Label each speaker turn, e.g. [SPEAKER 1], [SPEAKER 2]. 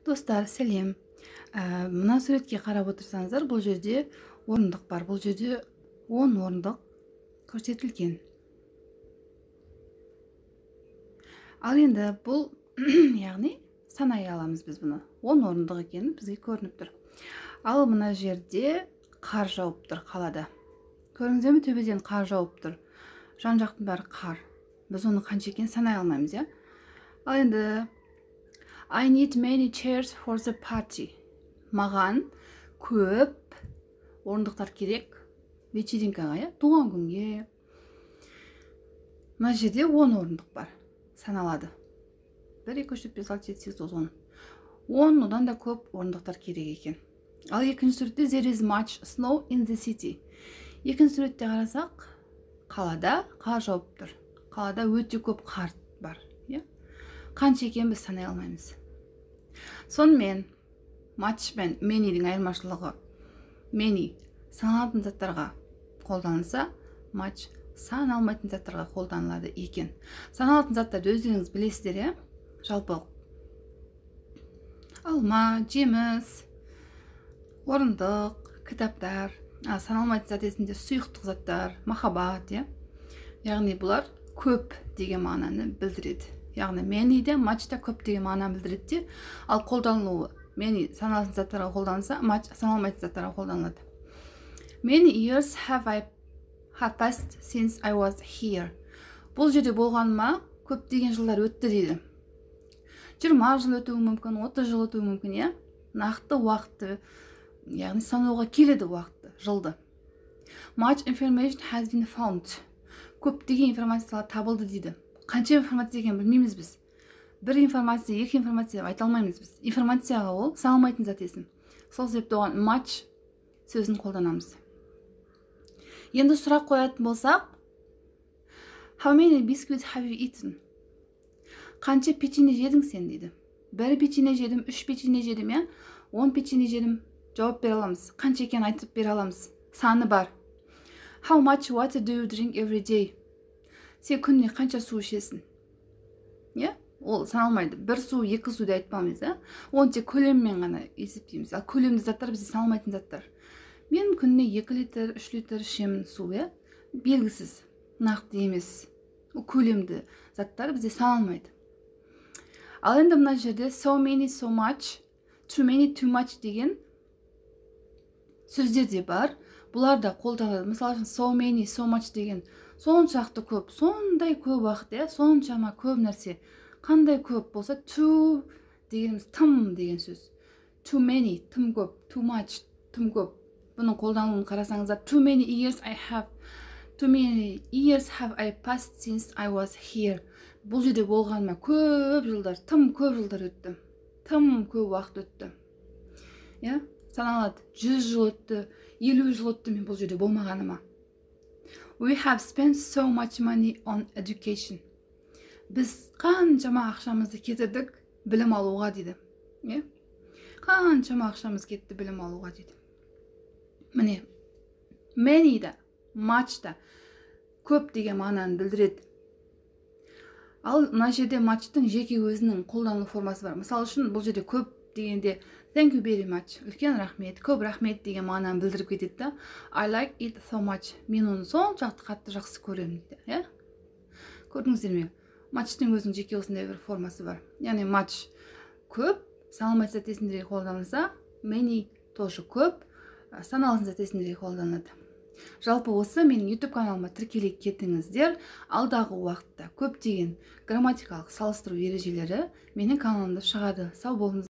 [SPEAKER 1] Достар, сәлем. Мына суретке қарап отырсаңыздар, бұл жерде орындық бар. Бұл жерде 10 орындық көрсетілген. Ал енді бұл, яғни санай аламыз біз бұны. 10 орындық екені бізге көрініп тұр. Ал мына жерде қар жауып тұр қалада. Көріңіздер ме, төбеден қар жауып тұр. Жан жақтың бәрі қар. Біз оны қанша екенін санай алмаймыз, я? Ал енді I need many chairs for the party. Маған көп орындықтар керек вечеринкаға, я? Туған күнге. Мына жерде 10 орындық бар. Саналады. 1, 2, 3, 4, 5, 6, 7, 8, 9, 10. 10 одан да көп орындықтар керек екен. Ал екінші суретте there is much snow in the city. Екінші суретте қарасақ, қалада қар жауып тұр. Қалада өте көп қар бар. Қанша екенін біз санай алмаймыз. Сонымен much пен many'дің айырмашылығы, many саналатын заттарға қолданылса, much саналмайтын заттарға қолданылады екен. Саналатын заттарды өздеріңіз білесіздер, жалпы алма, жеміс, орындық, кітаптар, саналмайтын зат есінде сұйықтық заттар, махаббат, яғни бұлар көп деген мағынаны білдіреді. Яғни many де much та көп деген мағынаны білдіреді, ал қолданылуы many саналатын заттарға қолданылса, much саналмайтын заттарға қолданылады. Many years have passed since I was here. Бұл жерде болғаныма көп деген жылдар өтті дейді. 20 жыл өтуі мүмкін, 30 жыл өтуі мүмкін, нақты уақытты, яғни санауға келеді уақытты, жылды. Much information has been found. Көп деген информациялар табылды дейді. Қанша информация екенін білмейміз біз. Бір информация, екі информация деп айта алмаймыз біз. Информацияға ол саналмайтын зат есім. Сол себепті оған much сөзін қолданамыз. Енді сұрақ қоятын болсақ, how many biscuits have you eaten? Қанша печенье жедің сен дейді. 1 печенье жедім, 3 печенье жедім, 10 печенье жедім. Жауап бере аламыз. Қанша екенін айтып бере аламыз. Саны бар. How much water do you drink every day? Сен күніне қанша су ішесің? Ол саналмайды. 1 су, 2 су деп айтпаймыз, оны тек көлеммен ғана есептейміз. Ал көлемді заттар бізде саналмайтын заттар. Мен күніне 2 литр, 3 литр ішемін су, белгісіз, нақты емес. Ол көлемді заттар бізде саналмайды. Ал енді мына жерде so many, so much, too many, too much деген сөздер де бар. Бұлар да қолданылады. Мысалы үшін so many, so much деген соншақты көп, сондай көп уақыт, соншама көп нәрсе. Қандай көп болса, too дегеніміз тым деген сөз. Too many, тым көп, too much, тым көп. Бұның қолданылуын қарасаңыздар, too many years have I passed since I was here. Бұл жерде болғаныма көп жылдар, тым көп жылдар өтті. Тым көп уақыт өтті. Саналады, 100 жыл өтті, 50 жыл өтті мен бұл жерде болмағаныма. We have spent so much money on education. Біз қаншама ақшамызды кетірдік білім алуға дейді. Қаншама ақшамыз кетті білім алуға дейді. Міне, many да, much да көп деген мағынаны білдіреді. Ал мына жерде much'тың жеке өзінің қолданылу формасы бар. Мысалы үшін бұл жерде көп дегенде thank you very much, үлкен рахмет, көп рахмет деген мағынаны білдіріп кетеді. I like it so much. Мен оны соншалықты қатты жақсы көремін дейді. Көрдіңіздер ме? Much'тың өзінің жеке осындай бір формасы бар. Яғни much көп, саналмайтын зат есімдерге қолданылса, many тоже көп, саналатын зат есімдерге қолданылады. Жалпы осы менің YouTube каналыма тіркеле кетіңіздер. Алдағы уақытта көптеген грамматикалық салыстыру ережелері менің каналымда шығады. Сау болыңыз.